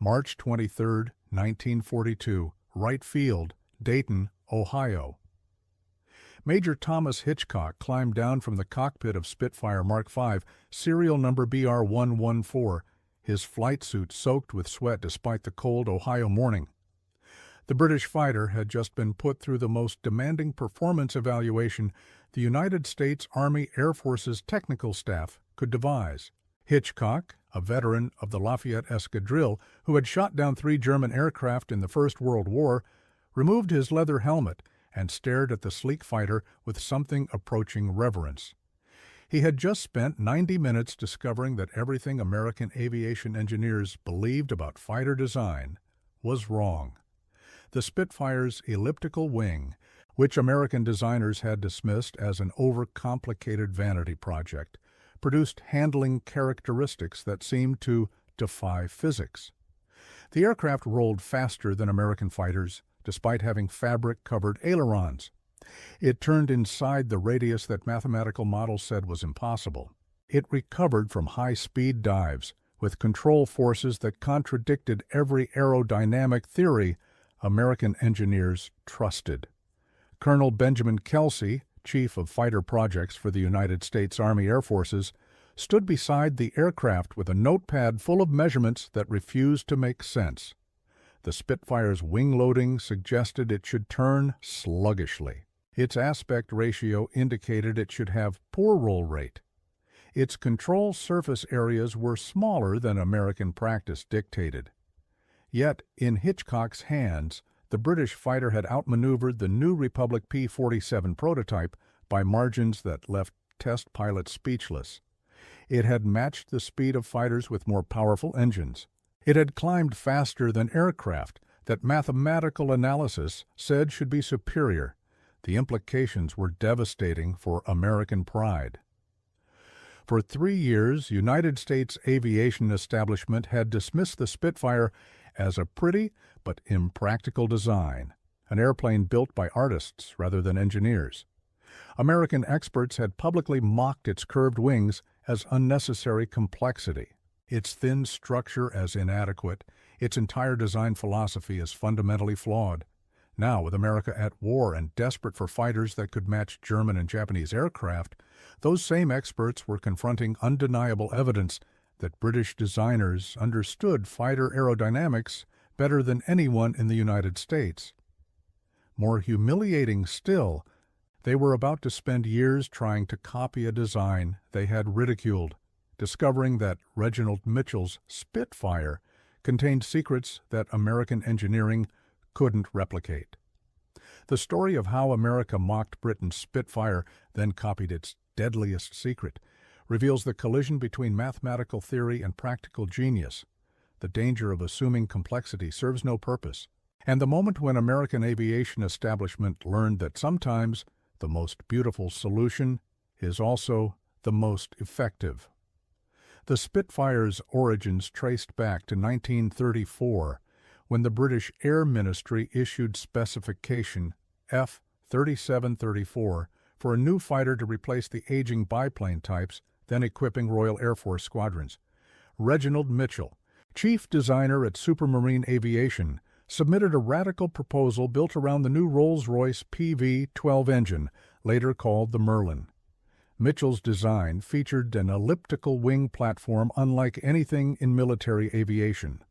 March 23, 1942, Wright Field, Dayton, Ohio. Major Thomas Hitchcock climbed down from the cockpit of Spitfire Mark V, serial number BR-114, his flight suit soaked with sweat despite the cold Ohio morning. The British fighter had just been put through the most demanding performance evaluation the United States Army Air Force's technical staff could devise. Hitchcock, a veteran of the Lafayette Escadrille who had shot down 3 German aircraft in the First World War, removed his leather helmet and stared at the sleek fighter with something approaching reverence. He had just spent 90 minutes discovering that everything American aviation engineers believed about fighter design was wrong. The Spitfire's elliptical wing, which American designers had dismissed as an overcomplicated vanity project, produced handling characteristics that seemed to defy physics. The aircraft rolled faster than American fighters, despite having fabric-covered ailerons. It turned inside the radius that mathematical models said was impossible. It recovered from high-speed dives, with control forces that contradicted every aerodynamic theory American engineers trusted. Colonel Benjamin Kelsey, chief of fighter projects for the United States Army Air Forces, stood beside the aircraft with a notepad full of measurements that refused to make sense. The Spitfire's wing loading suggested it should turn sluggishly. Its aspect ratio indicated it should have poor roll rate. Its control surface areas were smaller than American practice dictated. Yet, in Hitchcock's hands, the British fighter had outmaneuvered the new Republic P-47 prototype by margins that left test pilots speechless. It had matched the speed of fighters with more powerful engines. It had climbed faster than aircraft that mathematical analysis said should be superior. The implications were devastating for American pride. For 3 years, United States aviation establishment had dismissed the Spitfire as a pretty but impractical design, an airplane built by artists rather than engineers. American experts had publicly mocked its curved wings as unnecessary complexity, its thin structure as inadequate, its entire design philosophy as fundamentally flawed. Now, with America at war and desperate for fighters that could match German and Japanese aircraft, those same experts were confronting undeniable evidence that British designers understood fighter aerodynamics better than anyone in the United States. More humiliating still, they were about to spend years trying to copy a design they had ridiculed, discovering that Reginald Mitchell's Spitfire contained secrets that American engineering couldn't replicate. The story of how America mocked Britain's Spitfire, then copied its deadliest secret, reveals the collision between mathematical theory and practical genius. The danger of assuming complexity serves no purpose, and the moment when American aviation establishment learned that sometimes the most beautiful solution is also the most effective. The Spitfire's origins traced back to 1934, when the British Air Ministry issued specification F-3734 for a new fighter to replace the aging biplane types then equipping Royal Air Force squadrons. Reginald Mitchell, chief designer at Supermarine Aviation, submitted a radical proposal built around the new Rolls-Royce PV-12 engine, later called the Merlin. Mitchell's design featured an elliptical wing platform unlike anything in military aviation.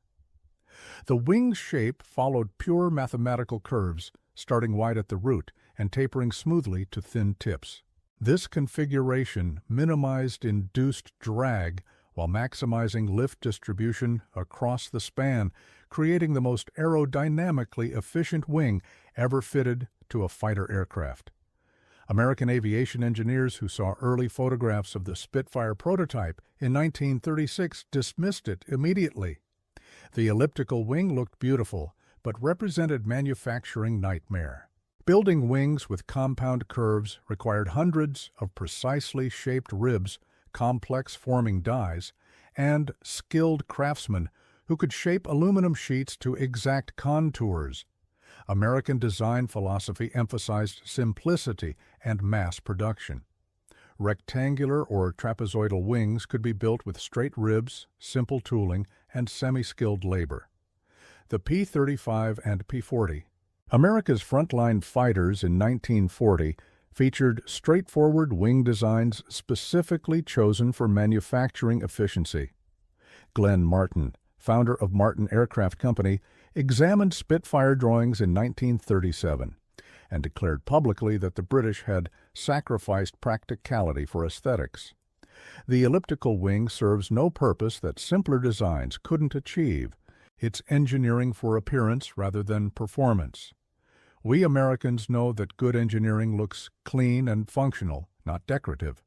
The wing's shape followed pure mathematical curves, starting wide at the root and tapering smoothly to thin tips. This configuration minimized induced drag while maximizing lift distribution across the span, creating the most aerodynamically efficient wing ever fitted to a fighter aircraft. American aviation engineers who saw early photographs of the Spitfire prototype in 1936 dismissed it immediately. The elliptical wing looked beautiful, but represented manufacturing nightmare. Building wings with compound curves required hundreds of precisely shaped ribs, complex forming dies, and skilled craftsmen who could shape aluminum sheets to exact contours. American design philosophy emphasized simplicity and mass production. Rectangular or trapezoidal wings could be built with straight ribs, simple tooling, and semi-skilled labor. The P-35 and P-40. America's frontline fighters in 1940 featured straightforward wing designs specifically chosen for manufacturing efficiency. Glenn Martin, founder of Martin Aircraft Company, examined Spitfire drawings in 1937 and declared publicly that the British had sacrificed practicality for aesthetics. The elliptical wing serves no purpose that simpler designs couldn't achieve. It's engineering for appearance rather than performance. We Americans know that good engineering looks clean and functional, not decorative.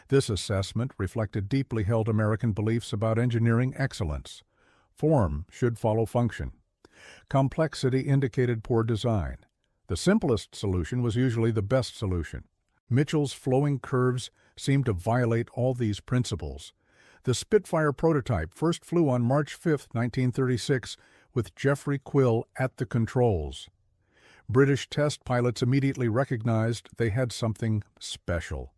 This assessment reflected deeply held American beliefs about engineering excellence. Form should follow function. Complexity indicated poor design. The simplest solution was usually the best solution. Mitchell's flowing curves seemed to violate all these principles. The Spitfire prototype first flew on March 5, 1936, with Geoffrey Quill at the controls. British test pilots immediately recognized they had something special.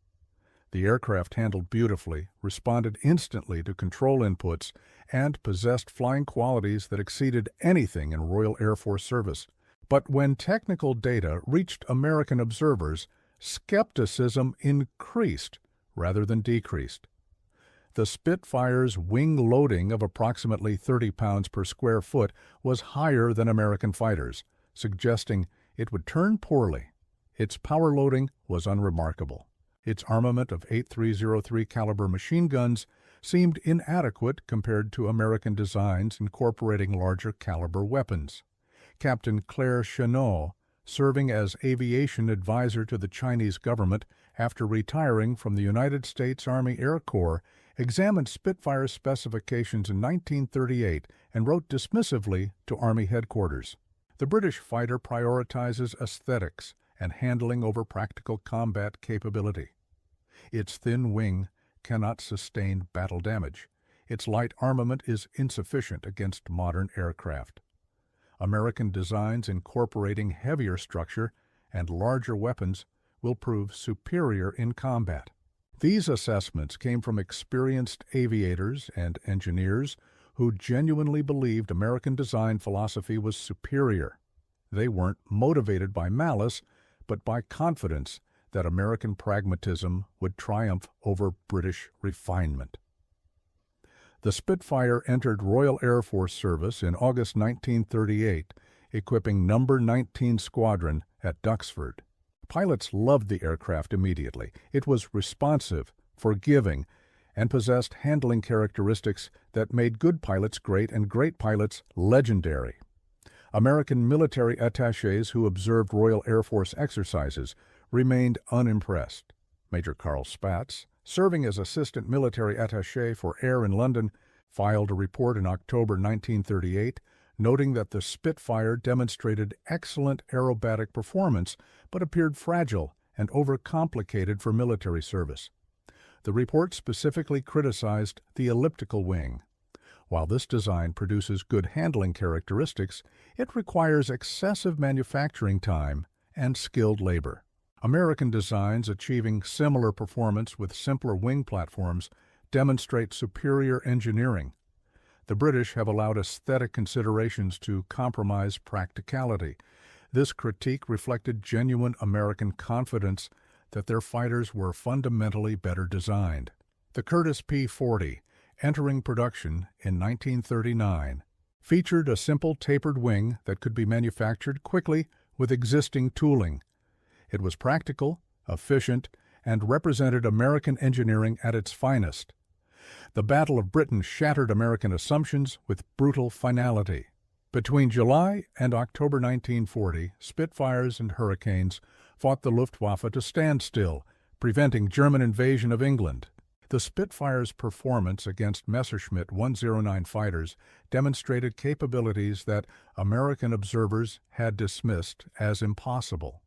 The aircraft handled beautifully, responded instantly to control inputs, and possessed flying qualities that exceeded anything in Royal Air Force service. But when technical data reached American observers, skepticism increased rather than decreased. The Spitfire's wing loading of approximately 30 pounds per square foot was higher than American fighters, suggesting it would turn poorly. Its power loading was unremarkable. Its armament of 8303 caliber machine guns seemed inadequate compared to American designs incorporating larger caliber weapons. Captain Claire Chennault, serving as aviation advisor to the Chinese government after retiring from the United States Army Air Corps, examined Spitfire specifications in 1938 and wrote dismissively to Army headquarters. The British fighter prioritizes aesthetics and handling over practical combat capability. Its thin wing cannot sustain battle damage. Its light armament is insufficient against modern aircraft. American designs incorporating heavier structure and larger weapons will prove superior in combat. These assessments came from experienced aviators and engineers who genuinely believed American design philosophy was superior. They weren't motivated by malice, but by confidence that American pragmatism would triumph over British refinement. The Spitfire entered Royal Air Force service in August 1938, equipping No. 19 Squadron at Duxford. Pilots loved the aircraft immediately. It was responsive, forgiving, and possessed handling characteristics that made good pilots great and great pilots legendary. American military attachés who observed Royal Air Force exercises remained unimpressed. Major Carl Spaatz, serving as assistant military attaché for Air in London, filed a report in October 1938 noting that the Spitfire demonstrated excellent aerobatic performance but appeared fragile and overcomplicated for military service. The report specifically criticized the elliptical wing. While this design produces good handling characteristics, it requires excessive manufacturing time and skilled labor. American designs achieving similar performance with simpler wing platforms demonstrate superior engineering. The British have allowed aesthetic considerations to compromise practicality. This critique reflected genuine American confidence that their fighters were fundamentally better designed. The Curtiss P-40, entering production in 1939, featured a simple tapered wing that could be manufactured quickly with existing tooling. It was practical, efficient, and represented American engineering at its finest. The Battle of Britain shattered American assumptions with brutal finality. Between July and October 1940, Spitfires and Hurricanes fought the Luftwaffe to standstill, preventing German invasion of England. The Spitfire's performance against Messerschmitt 109 fighters demonstrated capabilities that American observers had dismissed as impossible.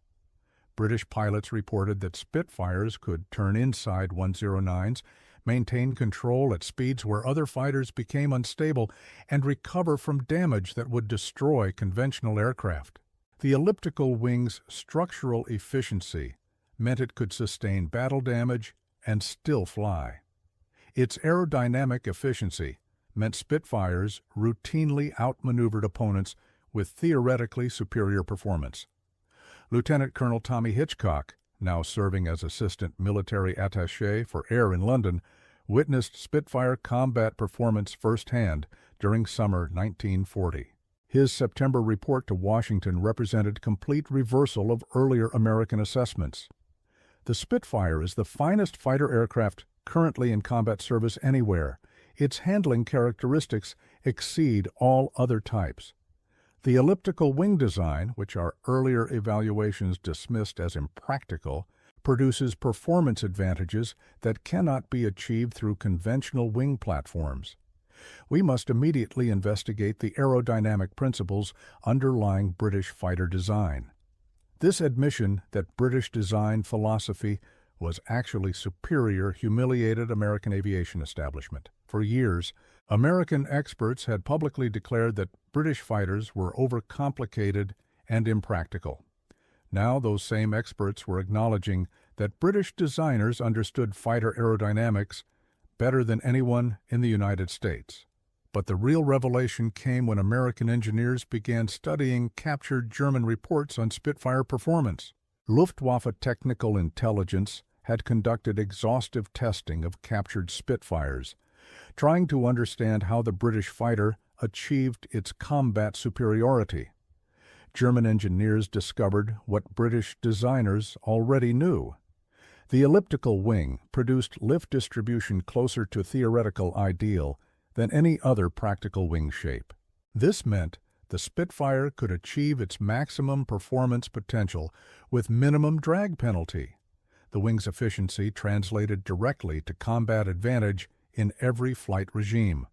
British pilots reported that Spitfires could turn inside 109s, maintain control at speeds where other fighters became unstable, and recover from damage that would destroy conventional aircraft. The elliptical wing's structural efficiency meant it could sustain battle damage and still fly. Its aerodynamic efficiency meant Spitfires routinely outmaneuvered opponents with theoretically superior performance. Lieutenant Colonel Tommy Hitchcock, now serving as Assistant Military Attaché for Air in London, witnessed Spitfire combat performance firsthand during summer 1940. His September report to Washington represented complete reversal of earlier American assessments. The Spitfire is the finest fighter aircraft currently in combat service anywhere. Its handling characteristics exceed all other types. The elliptical wing design, which our earlier evaluations dismissed as impractical, produces performance advantages that cannot be achieved through conventional wing platforms. We must immediately investigate the aerodynamic principles underlying British fighter design. This admission that British design philosophy was actually superior humiliated American aviation establishment. For years, American experts had publicly declared that British fighters were overcomplicated and impractical. Now those same experts were acknowledging that British designers understood fighter aerodynamics better than anyone in the United States. But the real revelation came when American engineers began studying captured German reports on Spitfire performance. Luftwaffe Technical Intelligence had conducted exhaustive testing of captured Spitfires, trying to understand how the British fighter achieved its combat superiority. German engineers discovered what British designers already knew. The elliptical wing produced lift distribution closer to theoretical ideal than any other practical wing shape. This meant the Spitfire could achieve its maximum performance potential with minimum drag penalty. The wing's efficiency translated directly to combat advantage in every flight regime.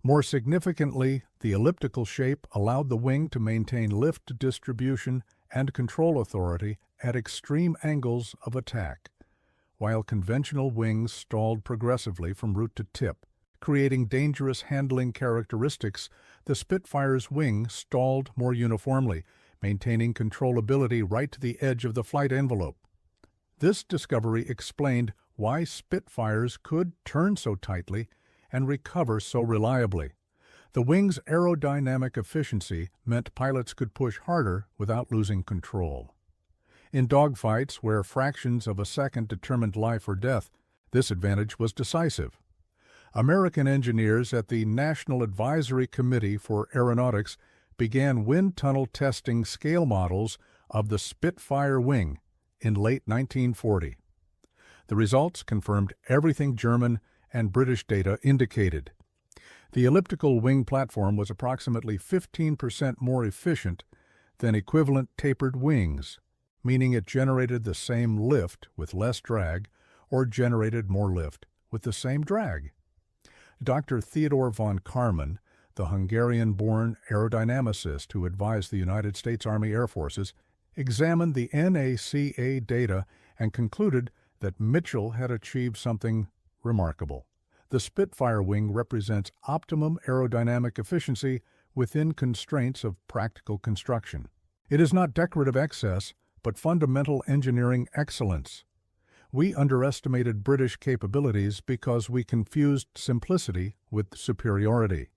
More significantly, the elliptical shape allowed the wing to maintain lift distribution and control authority at extreme angles of attack, while conventional wings stalled progressively from root to tip. Creating dangerous handling characteristics, the Spitfire's wing stalled more uniformly, maintaining controllability right to the edge of the flight envelope. This discovery explained why Spitfires could turn so tightly and recover so reliably. The wing's aerodynamic efficiency meant pilots could push harder without losing control. In dogfights where fractions of a second determined life or death, this advantage was decisive. American engineers at the National Advisory Committee for Aeronautics began wind tunnel testing scale models of the Spitfire wing in late 1940. The results confirmed everything German and British data indicated. The elliptical wing platform was approximately 15% more efficient than equivalent tapered wings, meaning it generated the same lift with less drag or generated more lift with the same drag. Dr. Theodor von Karman, the Hungarian-born aerodynamicist who advised the United States Army Air Forces, examined the NACA data and concluded that Mitchell had achieved something remarkable. The Spitfire wing represents optimum aerodynamic efficiency within constraints of practical construction. It is not decorative excess, but fundamental engineering excellence. We underestimated British capabilities because we confused simplicity with superiority.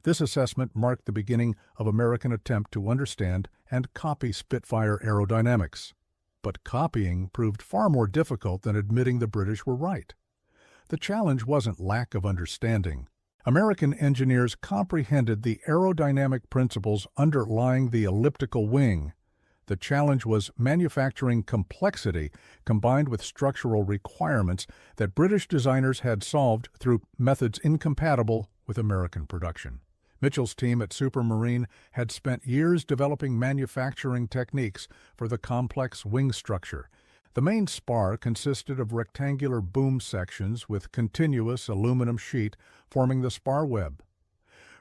This assessment marked the beginning of American attempt to understand and copy Spitfire aerodynamics. But copying proved far more difficult than admitting the British were right. The challenge wasn't lack of understanding. American engineers comprehended the aerodynamic principles underlying the elliptical wing. The challenge was manufacturing complexity combined with structural requirements that British designers had solved through methods incompatible with American production. Mitchell's team at Supermarine had spent years developing manufacturing techniques for the complex wing structure. The main spar consisted of rectangular boom sections with continuous aluminum sheet forming the spar web.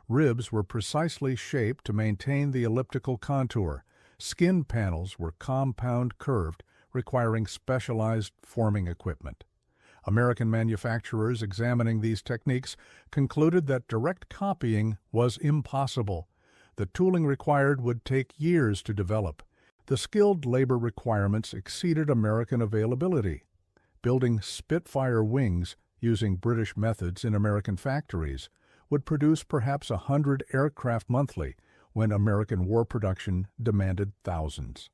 Ribs were precisely shaped to maintain the elliptical contour. Skin panels were compound curved, requiring specialized forming equipment. American manufacturers examining these techniques concluded that direct copying was impossible. The tooling required would take years to develop. The skilled labor requirements exceeded American availability. Building Spitfire wings using British methods in American factories would produce perhaps 100 aircraft monthly when American war production demanded thousands.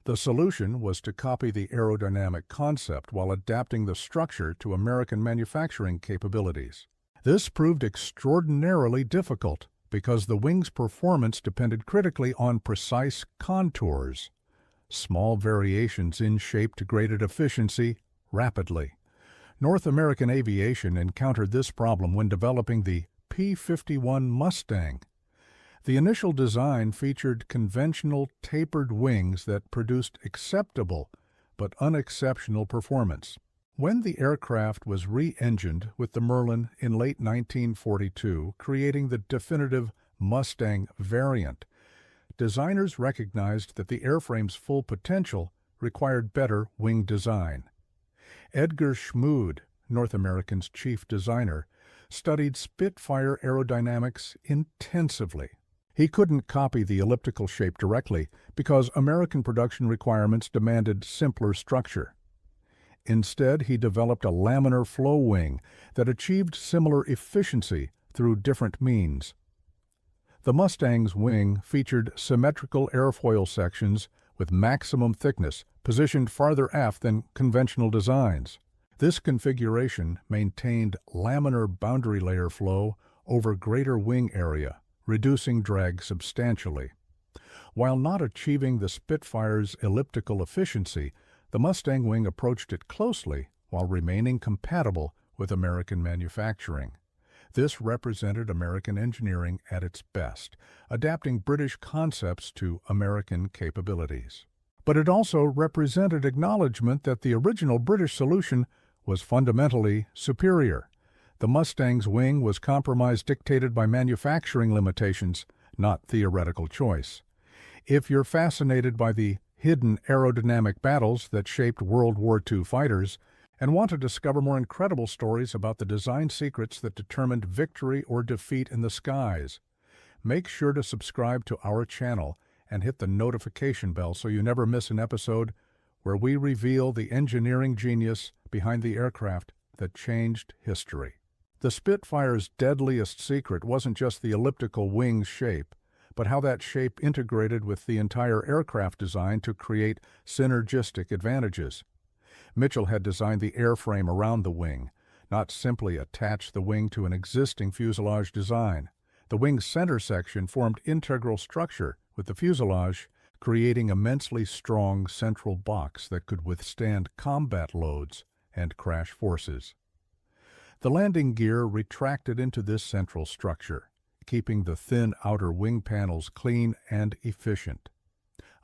The solution was to copy the aerodynamic concept while adapting the structure to American manufacturing capabilities. This proved extraordinarily difficult because the wing's performance depended critically on precise contours. Small variations in shape degraded efficiency rapidly. North American aviation encountered this problem when developing the P-51 Mustang. The initial design featured conventional tapered wings that produced acceptable but unexceptional performance. When the aircraft was re-engined with the Merlin in late 1942, creating the definitive Mustang variant, designers recognized that the airframe's full potential required better wing design. Edgar Schmood, North American's chief designer, studied Spitfire aerodynamics intensively. He couldn't copy the elliptical shape directly because American production requirements demanded simpler structure. Instead, he developed a laminar flow wing that achieved similar efficiency through different means. The Mustang's wing featured symmetrical airfoil sections with maximum thickness positioned farther aft than conventional designs. This configuration maintained laminar boundary layer flow over greater wing area, reducing drag substantially. While not achieving the Spitfire's elliptical efficiency, the Mustang wing approached it closely while remaining compatible with American manufacturing. This represented American engineering at its best, adapting British concepts to American capabilities. But it also represented acknowledgement that the original British solution was fundamentally superior. The Mustang's wing was compromise dictated by manufacturing limitations, not theoretical choice. If you're fascinated by the hidden aerodynamic battles that shaped World War II fighters and want to discover more incredible stories about the design secrets that determined victory or defeat in the skies, make sure to subscribe to our channel and hit the notification bell so you never miss an episode where we reveal the engineering genius behind the aircraft that changed history. The Spitfire's deadliest secret wasn't just the elliptical wing shape, but how that shape integrated with the entire aircraft design to create synergistic advantages. Mitchell had designed the airframe around the wing, not simply attach the wing to an existing fuselage design. The wing's center section formed integral structure with the fuselage, creating immensely strong central box that could withstand combat loads and crash forces. The landing gear retracted into this central structure, keeping the thin outer wing panels clean and efficient.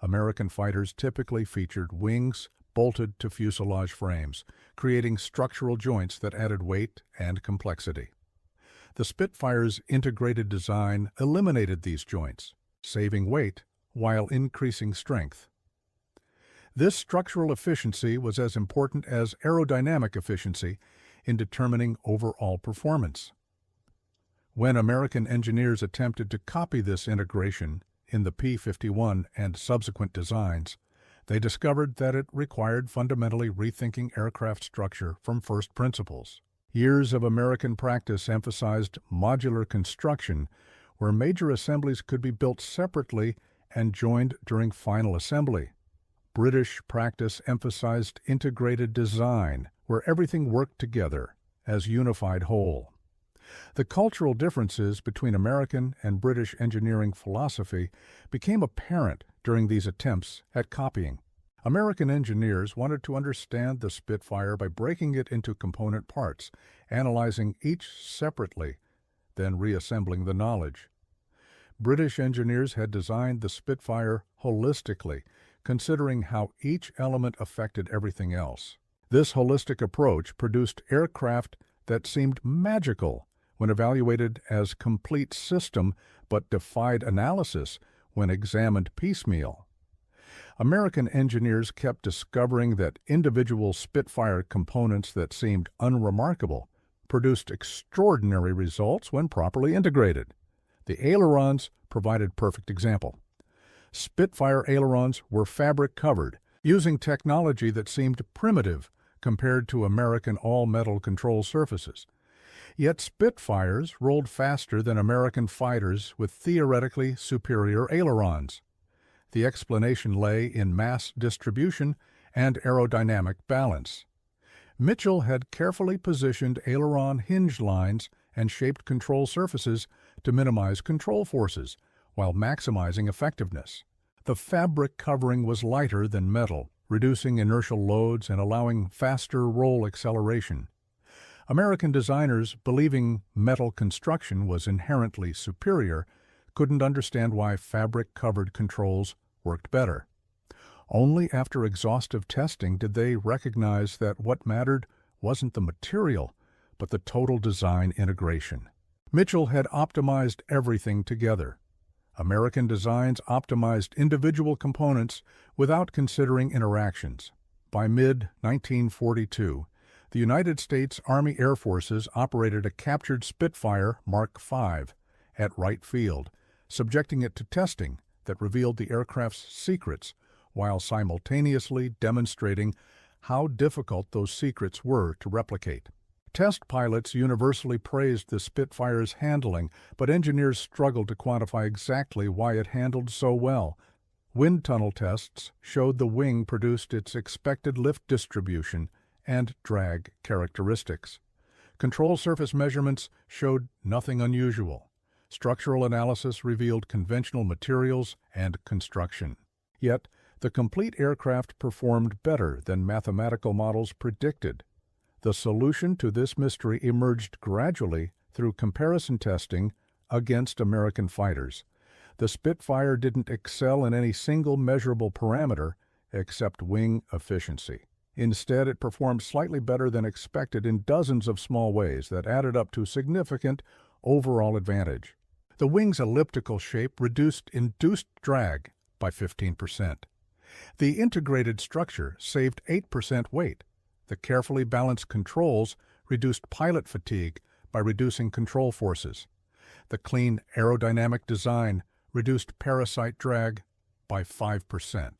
American fighters typically featured wings bolted to fuselage frames, creating structural joints that added weight and complexity. The Spitfire's integrated design eliminated these joints, saving weight while increasing strength. This structural efficiency was as important as aerodynamic efficiency in determining overall performance. When American engineers attempted to copy this integration in the P-51 and subsequent designs, they discovered that it required fundamentally rethinking aircraft structure from first principles. Years of American practice emphasized modular construction, where major assemblies could be built separately and joined during final assembly. British practice emphasized integrated design, where everything worked together as unified whole. The cultural differences between American and British engineering philosophy became apparent during these attempts at copying. American engineers wanted to understand the Spitfire by breaking it into component parts, analyzing each separately, then reassembling the knowledge. British engineers had designed the Spitfire holistically, considering how each element affected everything else. This holistic approach produced aircraft that seemed magical when evaluated as complete system, but defied analysis when examined piecemeal. American engineers kept discovering that individual Spitfire components that seemed unremarkable produced extraordinary results when properly integrated. The ailerons provided perfect example. Spitfire ailerons were fabric-covered, using technology that seemed primitive compared to American all-metal control surfaces. Yet Spitfires rolled faster than American fighters with theoretically superior ailerons. The explanation lay in mass distribution and aerodynamic balance. Mitchell had carefully positioned aileron hinge lines and shaped control surfaces to minimize control forces while maximizing effectiveness. The fabric covering was lighter than metal, reducing inertial loads and allowing faster roll acceleration. American designers, believing metal construction was inherently superior, couldn't understand why fabric-covered controls worked better. Only after exhaustive testing did they recognize that what mattered wasn't the material, but the total design integration. Mitchell had optimized everything together. American designs optimized individual components without considering interactions. By mid-1942, the United States Army Air Forces operated a captured Spitfire Mark V at Wright Field, subjecting it to testing that revealed the aircraft's secrets while simultaneously demonstrating how difficult those secrets were to replicate. Test pilots universally praised the Spitfire's handling, but engineers struggled to quantify exactly why it handled so well. Wind tunnel tests showed the wing produced its expected lift distribution and drag characteristics. Control surface measurements showed nothing unusual. Structural analysis revealed conventional materials and construction. Yet, the complete aircraft performed better than mathematical models predicted. The solution to this mystery emerged gradually through comparison testing against American fighters. The Spitfire didn't excel in any single measurable parameter except wing efficiency. Instead, it performed slightly better than expected in dozens of small ways that added up to significant overall advantage. The wing's elliptical shape reduced induced drag by 15%. The integrated structure saved 8% weight. The carefully balanced controls reduced pilot fatigue by reducing control forces. The clean aerodynamic design reduced parasite drag by 5%.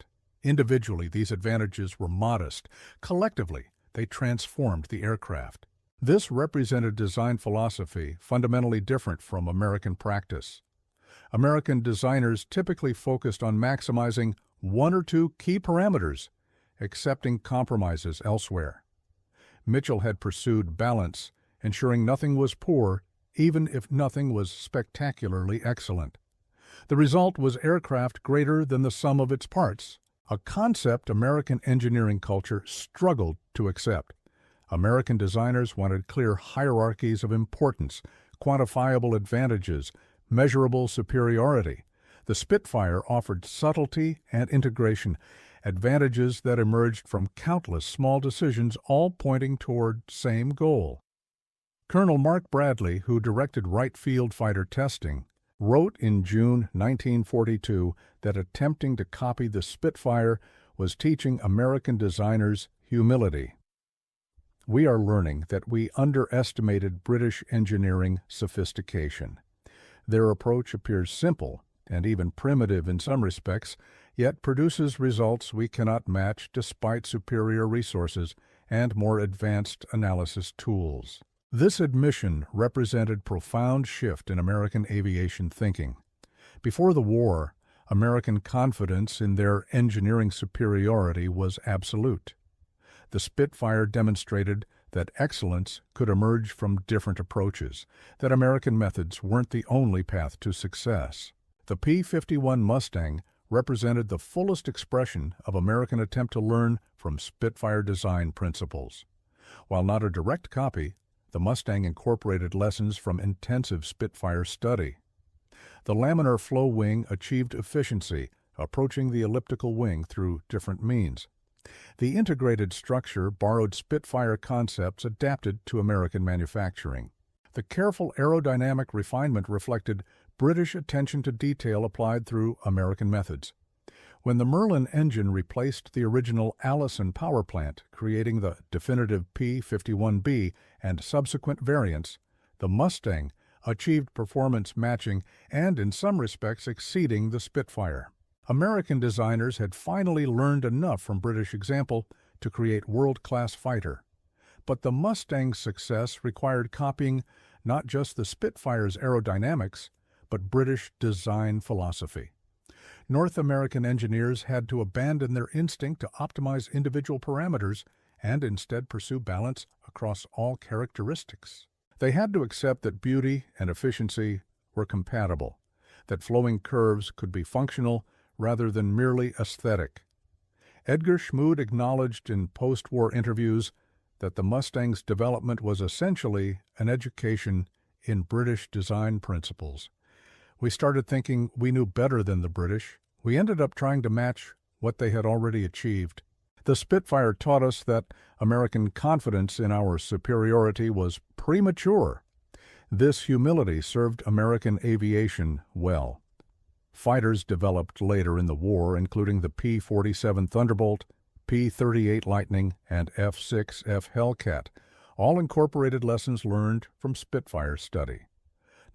Individually, these advantages were modest. Collectively, they transformed the aircraft. This represented design philosophy fundamentally different from American practice. American designers typically focused on maximizing one or two key parameters, accepting compromises elsewhere. Mitchell had pursued balance, ensuring nothing was poor, even if nothing was spectacularly excellent. The result was aircraft greater than the sum of its parts, a concept American engineering culture struggled to accept. American designers wanted clear hierarchies of importance, quantifiable advantages, measurable superiority. The Spitfire offered subtlety and integration, advantages that emerged from countless small decisions all pointing toward same goal. Colonel Mark Bradley, who directed Wright Field fighter testing, wrote in June 1942 that attempting to copy the Spitfire was teaching American designers humility. We are learning that we underestimated British engineering sophistication. Their approach appears simple and even primitive in some respects, yet produces results we cannot match despite superior resources and more advanced analysis tools. This admission represented profound shift in American aviation thinking. Before the war, American confidence in their engineering superiority was absolute. The Spitfire demonstrated that excellence could emerge from different approaches, that American methods weren't the only path to success. The P-51 Mustang represented the fullest expression of American attempt to learn from Spitfire design principles. While not a direct copy, the Mustang incorporated lessons from intensive Spitfire study. The laminar flow wing achieved efficiency, approaching the elliptical wing through different means. The integrated structure borrowed Spitfire concepts adapted to American manufacturing. The careful aerodynamic refinement reflected British attention to detail applied through American methods. When the Merlin engine replaced the original Allison power plant, creating the definitive P-51B and subsequent variants, the Mustang achieved performance matching and, in some respects, exceeding the Spitfire. American designers had finally learned enough from British example to create world-class fighter. But the Mustang's success required copying not just the Spitfire's aerodynamics, but British design philosophy. North American engineers had to abandon their instinct to optimize individual parameters and instead pursue balance across all characteristics. They had to accept that beauty and efficiency were compatible, that flowing curves could be functional rather than merely aesthetic. Edgar Schmood acknowledged in post-war interviews that the Mustang's development was essentially an education in British design principles. We started thinking we knew better than the British. We ended up trying to match what they had already achieved. The Spitfire taught us that American confidence in our superiority was premature. This humility served American aviation well. Fighters developed later in the war, including the P-47 Thunderbolt, P-38 Lightning, and F-6F Hellcat, all incorporated lessons learned from Spitfire study.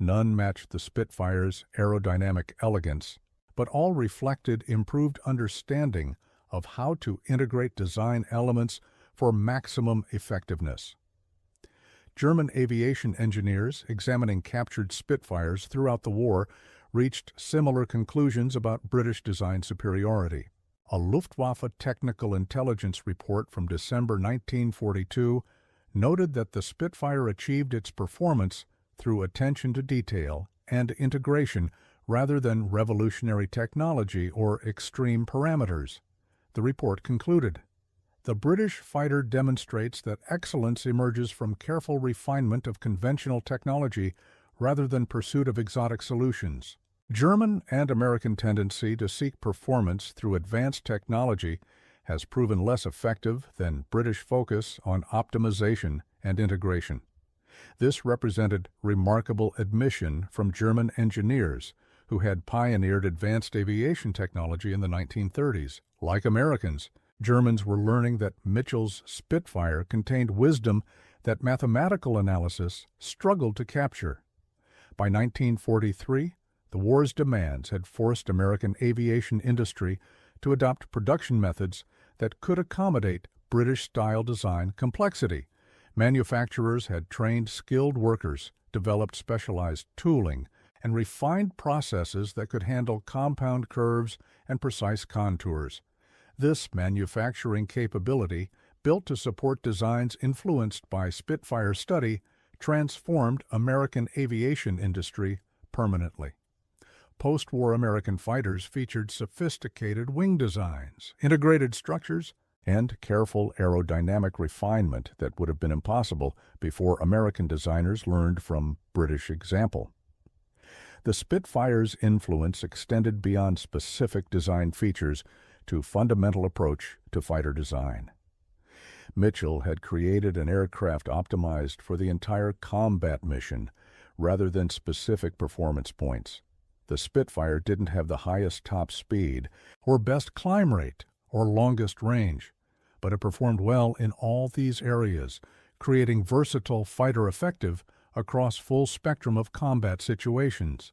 None matched the Spitfire's aerodynamic elegance, but all reflected improved understanding of how to integrate design elements for maximum effectiveness. German aviation engineers examining captured Spitfires throughout the war reached similar conclusions about British design superiority. A Luftwaffe Technical Intelligence report from December 1942 noted that the Spitfire achieved its performance through attention to detail and integration rather than revolutionary technology or extreme parameters. The report concluded, "The British fighter demonstrates that excellence emerges from careful refinement of conventional technology rather than pursuit of exotic solutions." German and American tendency to seek performance through advanced technology has proven less effective than British focus on optimization and integration. This represented remarkable admission from German engineers who had pioneered advanced aviation technology in the 1930s. Like Americans, Germans were learning that Mitchell's Spitfire contained wisdom that mathematical analysis struggled to capture. By 1943, the war's demands had forced American aviation industry to adopt production methods that could accommodate British-style design complexity. Manufacturers had trained skilled workers, developed specialized tooling, and refined processes that could handle compound curves and precise contours. This manufacturing capability, built to support designs influenced by Spitfire study, transformed American aviation industry permanently. Post-war American fighters featured sophisticated wing designs, integrated structures, and careful aerodynamic refinement that would have been impossible before American designers learned from British example. The Spitfire's influence extended beyond specific design features to fundamental approach to fighter design. Mitchell had created an aircraft optimized for the entire combat mission rather than specific performance points. The Spitfire didn't have the highest top speed or best climb rate or longest range, but it performed well in all these areas, creating versatile fighter effective across full spectrum of combat situations.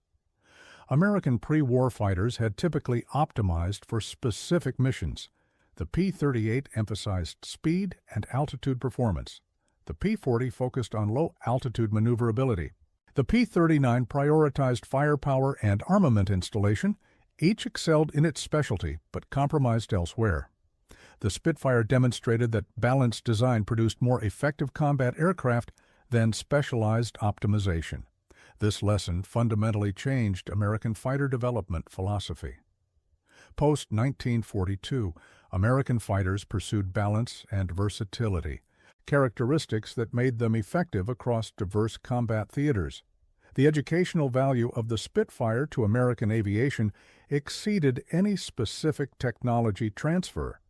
American pre-war fighters had typically optimized for specific missions. The P-38 emphasized speed and altitude performance. The P-40 focused on low-altitude maneuverability. The P-39 prioritized firepower and armament installation. Each excelled in its specialty, but compromised elsewhere. The Spitfire demonstrated that balanced design produced more effective combat aircraft than specialized optimization. This lesson fundamentally changed American fighter development philosophy. Post-1942, American fighters pursued balance and versatility, characteristics that made them effective across diverse combat theaters. The educational value of the Spitfire to American aviation exceeded any specific technology transfer.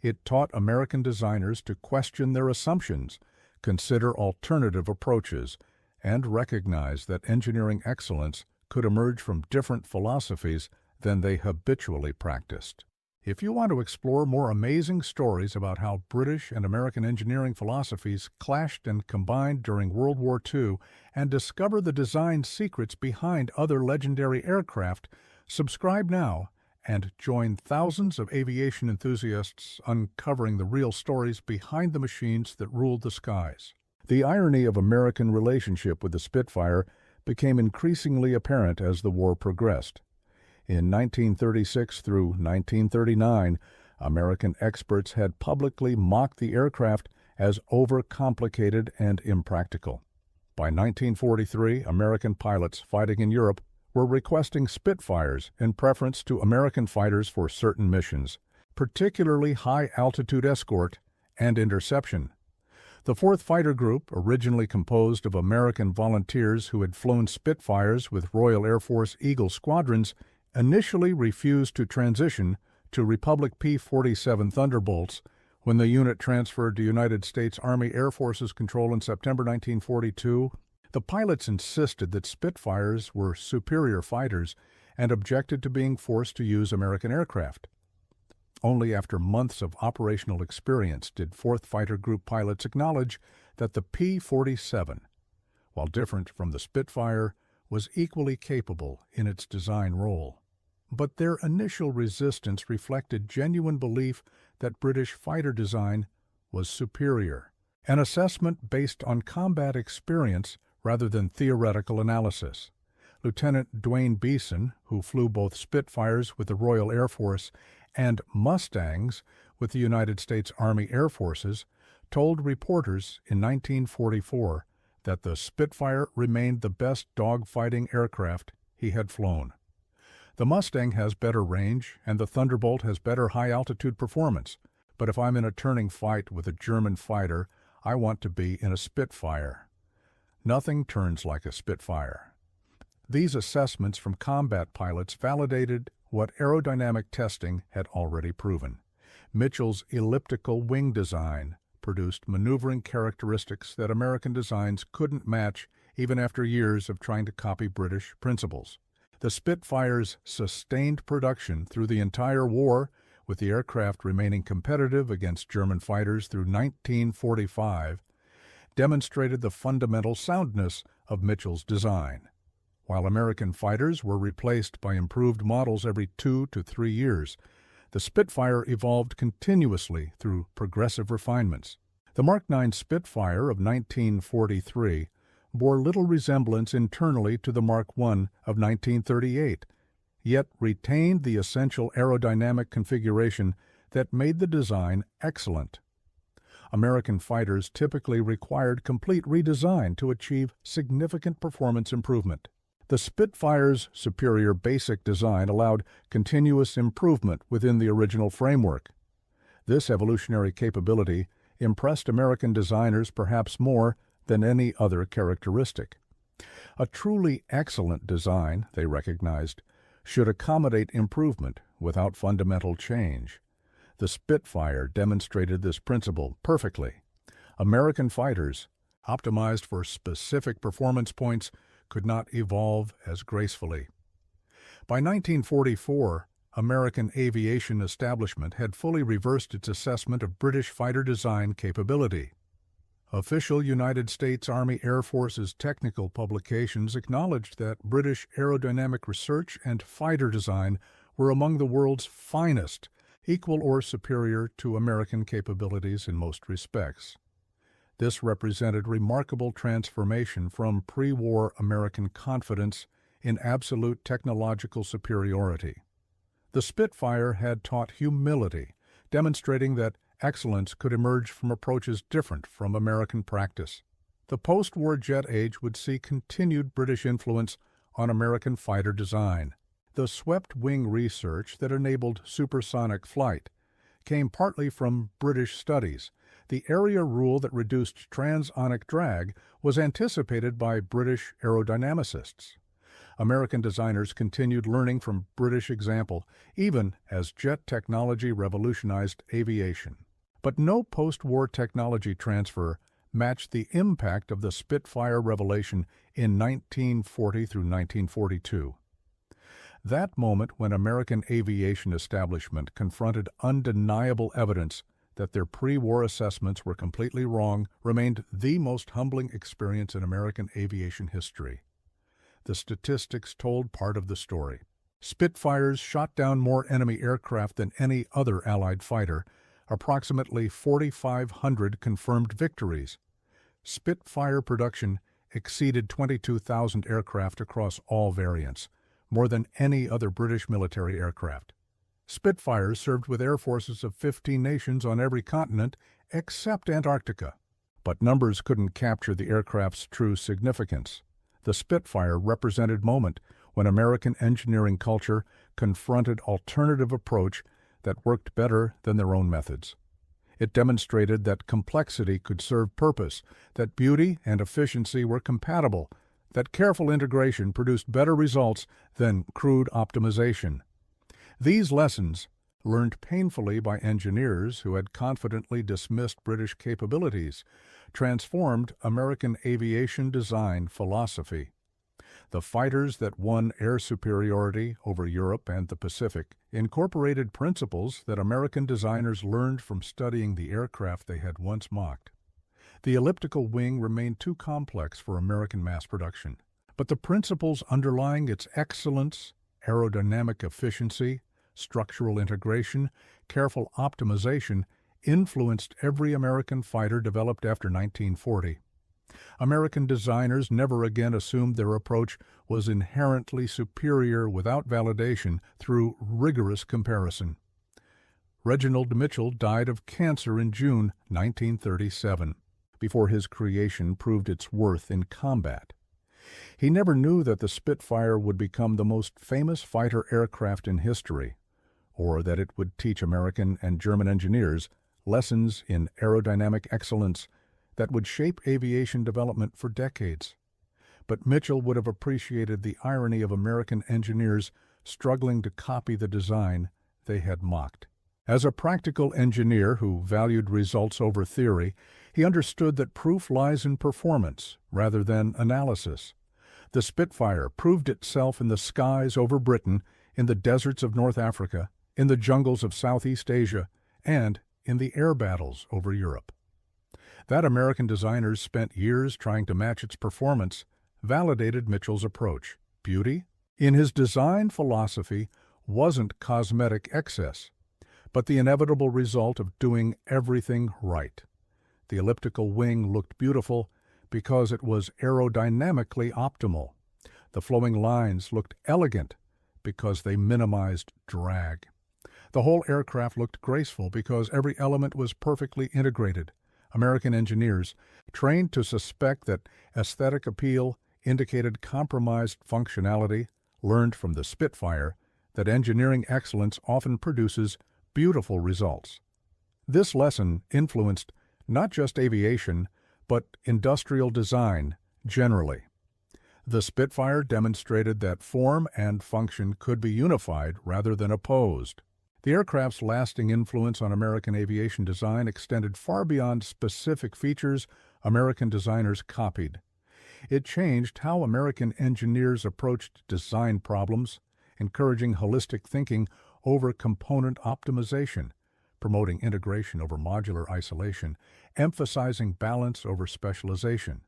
It taught American designers to question their assumptions, consider alternative approaches, and recognize that engineering excellence could emerge from different philosophies than they habitually practiced. If you want to explore more amazing stories about how British and American engineering philosophies clashed and combined during World War II and discover the design secrets behind other legendary aircraft, subscribe now and join thousands of aviation enthusiasts uncovering the real stories behind the machines that ruled the skies. The irony of American relationship with the Spitfire became increasingly apparent as the war progressed. In 1936 through 1939, American experts had publicly mocked the aircraft as overcomplicated and impractical. By 1943, American pilots fighting in Europe were requesting Spitfires in preference to American fighters for certain missions, particularly high-altitude escort and interception. The 4th Fighter Group, originally composed of American volunteers who had flown Spitfires with Royal Air Force Eagle squadrons, initially refused to transition to Republic P-47 Thunderbolts when the unit transferred to United States Army Air Forces control in September 1942. The pilots insisted that Spitfires were superior fighters and objected to being forced to use American aircraft. Only after months of operational experience did 4th Fighter Group pilots acknowledge that the P-47, while different from the Spitfire, was equally capable in its design role. But their initial resistance reflected genuine belief that British fighter design was superior, an assessment based on combat experience rather than theoretical analysis. Lieutenant Dwayne Beeson, who flew both Spitfires with the Royal Air Force and Mustangs with the United States Army Air Forces, told reporters in 1944 that the Spitfire remained the best dogfighting aircraft he had flown. The Mustang has better range, and the Thunderbolt has better high-altitude performance, but if I'm in a turning fight with a German fighter, I want to be in a Spitfire. Nothing turns like a Spitfire. These assessments from combat pilots validated what aerodynamic testing had already proven. Mitchell's elliptical wing design produced maneuvering characteristics that American designs couldn't match even after years of trying to copy British principles. The Spitfire's sustained production through the entire war, with the aircraft remaining competitive against German fighters through 1945, demonstrated the fundamental soundness of Mitchell's design. While American fighters were replaced by improved models every 2 to 3 years, the Spitfire evolved continuously through progressive refinements. The Mark IX Spitfire of 1943 bore little resemblance internally to the Mark I of 1938, yet retained the essential aerodynamic configuration that made the design excellent. American fighters typically required complete redesign to achieve significant performance improvement. The Spitfire's superior basic design allowed continuous improvement within the original framework. This evolutionary capability impressed American designers perhaps more than any other characteristic. A truly excellent design, they recognized, should accommodate improvement without fundamental change. The Spitfire demonstrated this principle perfectly. American fighters, optimized for specific performance points, could not evolve as gracefully. By 1944, American aviation establishment had fully reversed its assessment of British fighter design capability. Official United States Army Air Force's technical publications acknowledged that British aerodynamic research and fighter design were among the world's finest, equal or superior to American capabilities in most respects. This represented remarkable transformation from pre-war American confidence in absolute technological superiority. The Spitfire had taught humility, demonstrating that excellence could emerge from approaches different from American practice. The post-war jet age would see continued British influence on American fighter design. The swept-wing research that enabled supersonic flight came partly from British studies. The area rule that reduced transonic drag was anticipated by British aerodynamicists. American designers continued learning from British example, even as jet technology revolutionized aviation. But no post-war technology transfer matched the impact of the Spitfire revelation in 1940 through 1942. That moment when American aviation establishment confronted undeniable evidence that their pre-war assessments were completely wrong remained the most humbling experience in American aviation history. The statistics told part of the story. Spitfires shot down more enemy aircraft than any other Allied fighter, approximately 4,500 confirmed victories. Spitfire production exceeded 22,000 aircraft across all variants, more than any other British military aircraft. Spitfires served with air forces of 15 nations on every continent except Antarctica. But numbers couldn't capture the aircraft's true significance. The Spitfire represented a moment when American engineering culture confronted alternative approach that worked better than their own methods. It demonstrated that complexity could serve purpose, that beauty and efficiency were compatible, that careful integration produced better results than crude optimization. These lessons, learned painfully by engineers who had confidently dismissed British capabilities, transformed American aviation design philosophy. The fighters that won air superiority over Europe and the Pacific incorporated principles that American designers learned from studying the aircraft they had once mocked. The elliptical wing remained too complex for American mass production, but the principles underlying its excellence, aerodynamic efficiency, structural integration, careful optimization influenced every American fighter developed after 1940. American designers never again assumed their approach was inherently superior without validation through rigorous comparison. Reginald Mitchell died of cancer in June 1937, before his creation proved its worth in combat. He never knew that the Spitfire would become the most famous fighter aircraft in history, or that it would teach American and German engineers lessons in aerodynamic excellence that would shape aviation development for decades. But Mitchell would have appreciated the irony of American engineers struggling to copy the design they had mocked. As a practical engineer who valued results over theory, he understood that proof lies in performance rather than analysis. The Spitfire proved itself in the skies over Britain, in the deserts of North Africa, in the jungles of Southeast Asia, and in the air battles over Europe. That American designers spent years trying to match its performance validated Mitchell's approach. Beauty, in his design philosophy, wasn't cosmetic excess, but the inevitable result of doing everything right. The elliptical wing looked beautiful because it was aerodynamically optimal. The flowing lines looked elegant because they minimized drag. The whole aircraft looked graceful because every element was perfectly integrated. American engineers, trained to suspect that aesthetic appeal indicated compromised functionality, learned from the Spitfire that engineering excellence often produces beautiful results. This lesson influenced not just aviation, but industrial design generally. The Spitfire demonstrated that form and function could be unified rather than opposed. The aircraft's lasting influence on American aviation design extended far beyond specific features American designers copied. It changed how American engineers approached design problems, encouraging holistic thinking over component optimization, promoting integration over modular isolation, emphasizing balance over specialization.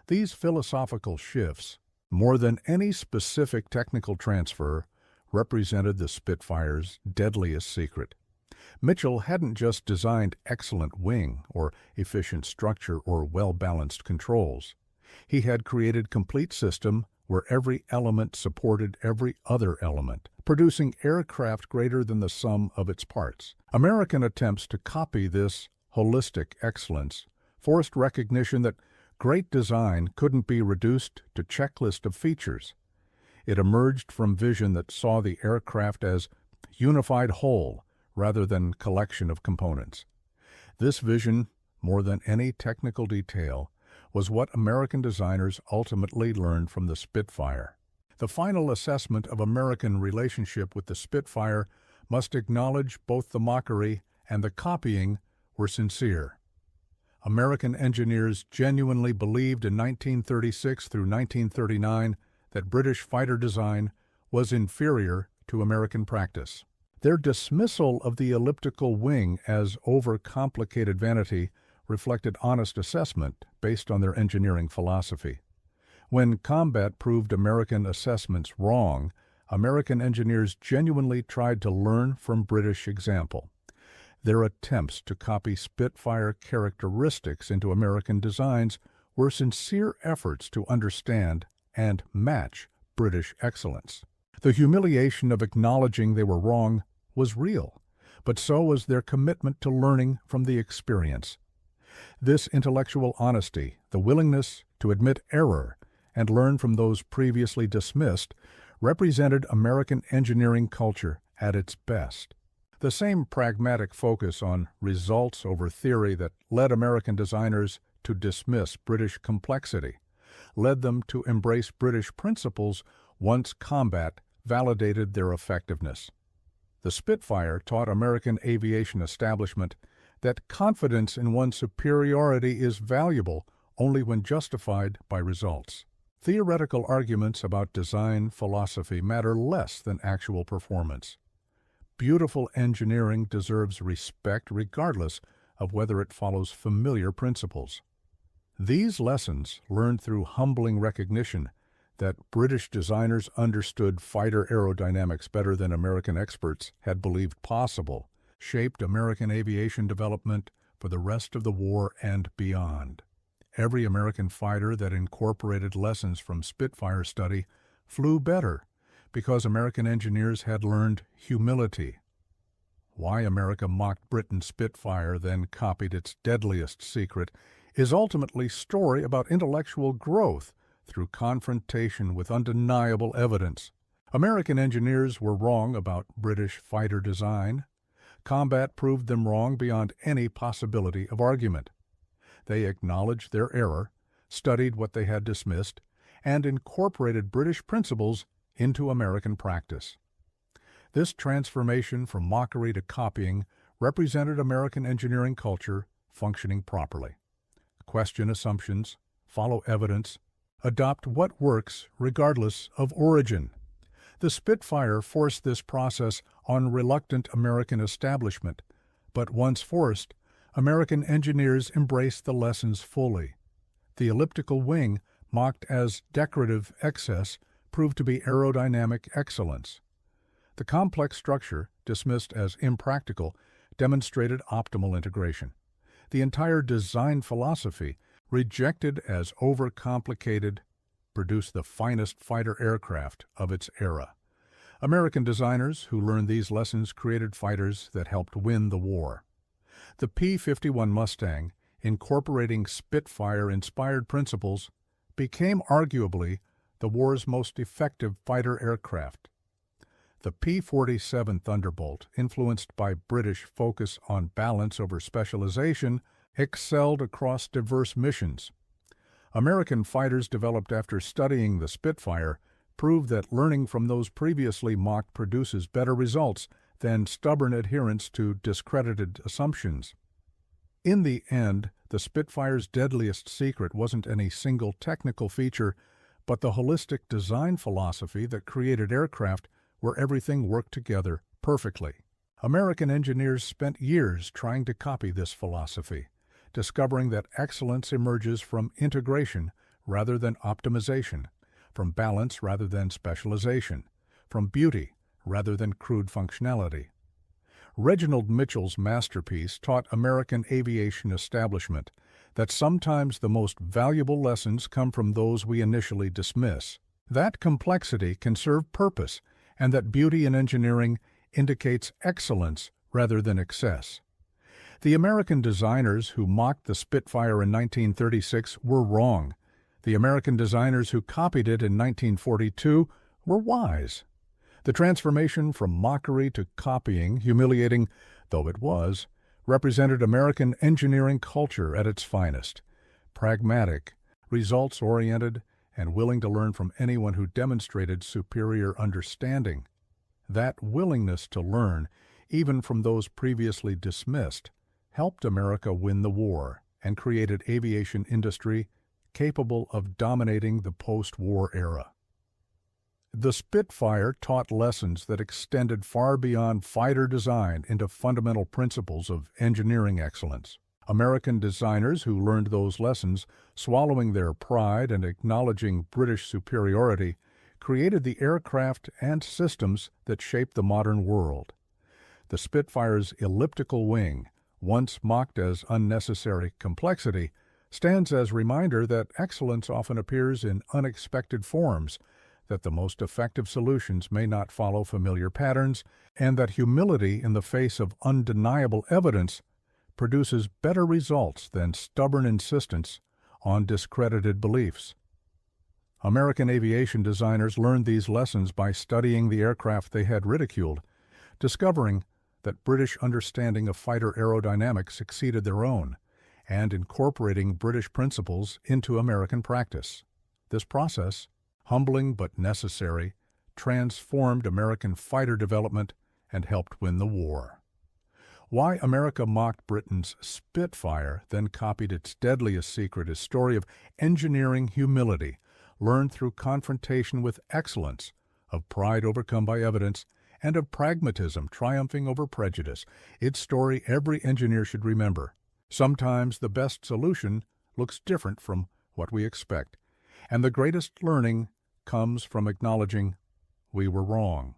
These philosophical shifts, more than any specific technical transfer, represented the Spitfire's deadliest secret. Mitchell hadn't just designed excellent wing or efficient structure or well-balanced controls. He had created complete system where every element supported every other element, producing aircraft greater than the sum of its parts. American attempts to copy this holistic excellence forced recognition that great design couldn't be reduced to checklist of features. It emerged from vision that saw the aircraft as unified whole rather than collection of components. This vision, more than any technical detail, was what American designers ultimately learned from the Spitfire. The final assessment of American relationship with the Spitfire must acknowledge both the mockery and the copying were sincere. American engineers genuinely believed in 1936 through 1939 that British fighter design was inferior to American practice. Their dismissal of the elliptical wing as overcomplicated vanity reflected honest assessment based on their engineering philosophy. When combat proved American assessments wrong, American engineers genuinely tried to learn from British example. Their attempts to copy Spitfire characteristics into American designs were sincere efforts to understand and match British excellence. The humiliation of acknowledging they were wrong was real, but so was their commitment to learning from the experience. This intellectual honesty, the willingness to admit error and learn from those previously dismissed, represented American engineering culture at its best. The same pragmatic focus on results over theory that led American designers to dismiss British complexity led them to embrace British principles once combat validated their effectiveness. The Spitfire taught American aviation establishment that confidence in one's superiority is valuable only when justified by results. Theoretical arguments about design philosophy matter less than actual performance. Beautiful engineering deserves respect regardless of whether it follows familiar principles. These lessons, learned through humbling recognition that British designers understood fighter aerodynamics better than American experts had believed possible, shaped American aviation development for the rest of the war and beyond. Every American fighter that incorporated lessons from Spitfire study flew better because American engineers had learned humility. Why America mocked Britain's Spitfire, then copied its deadliest secret, is ultimately a story about intellectual growth through confrontation with undeniable evidence. American engineers were wrong about British fighter design. Combat proved them wrong beyond any possibility of argument. They acknowledged their error, studied what they had dismissed, and incorporated British principles into American practice. This transformation from mockery to copying represented American engineering culture functioning properly. Question assumptions, follow evidence, adopt what works regardless of origin. The Spitfire forced this process on reluctant American establishment, but once forced, American engineers embraced the lessons fully. The elliptical wing, mocked as decorative excess, proved to be aerodynamic excellence. The complex structure, dismissed as impractical, demonstrated optimal integration. The entire design philosophy, rejected as overcomplicated, produced the finest fighter aircraft of its era. American designers who learned these lessons created fighters that helped win the war. The P-51 Mustang, incorporating Spitfire-inspired principles, became arguably the war's most effective fighter aircraft. The P-47 Thunderbolt, influenced by British focus on balance over specialization, excelled across diverse missions. American fighters developed after studying the Spitfire proved that learning from those previously mocked produces better results than stubborn adherence to discredited assumptions. In the end, the Spitfire's deadliest secret wasn't any single technical feature, but the holistic design philosophy that created aircraft where everything worked together perfectly. American engineers spent years trying to copy this philosophy, discovering that excellence emerges from integration rather than optimization, from balance rather than specialization, from beauty rather than crude functionality. Reginald Mitchell's masterpiece taught American aviation establishment that sometimes the most valuable lessons come from those we initially dismiss. That complexity can serve purpose, and that beauty in engineering indicates excellence rather than excess. The American designers who mocked the Spitfire in 1936 were wrong. The American designers who copied it in 1942 were wise. The transformation from mockery to copying, humiliating though it was, represented American engineering culture at its finest. Pragmatic, results-oriented, and willing to learn from anyone who demonstrated superior understanding. That willingness to learn, even from those previously dismissed, helped America win the war and created aviation industry capable of dominating the post-war era. The Spitfire taught lessons that extended far beyond fighter design into fundamental principles of engineering excellence. American designers who learned those lessons, swallowing their pride and acknowledging British superiority, created the aircraft and systems that shaped the modern world. The Spitfire's elliptical wing, once mocked as unnecessary complexity, stands as a reminder that excellence often appears in unexpected forms, that the most effective solutions may not follow familiar patterns, and that humility in the face of undeniable evidence produces better results than stubborn insistence on discredited beliefs. American aviation designers learned these lessons by studying the aircraft they had ridiculed, discovering that British understanding of fighter aerodynamics exceeded their own, and incorporating British principles into American practice. This process, humbling but necessary, transformed American fighter development and helped win the war. Why America mocked Britain's Spitfire, then copied its deadliest secret, is a story of engineering humility, learned through confrontation with excellence, of pride overcome by evidence, and of pragmatism triumphing over prejudice. It's a story every engineer should remember. Sometimes the best solution looks different from what we expect, and the greatest learning comes from acknowledging we were wrong.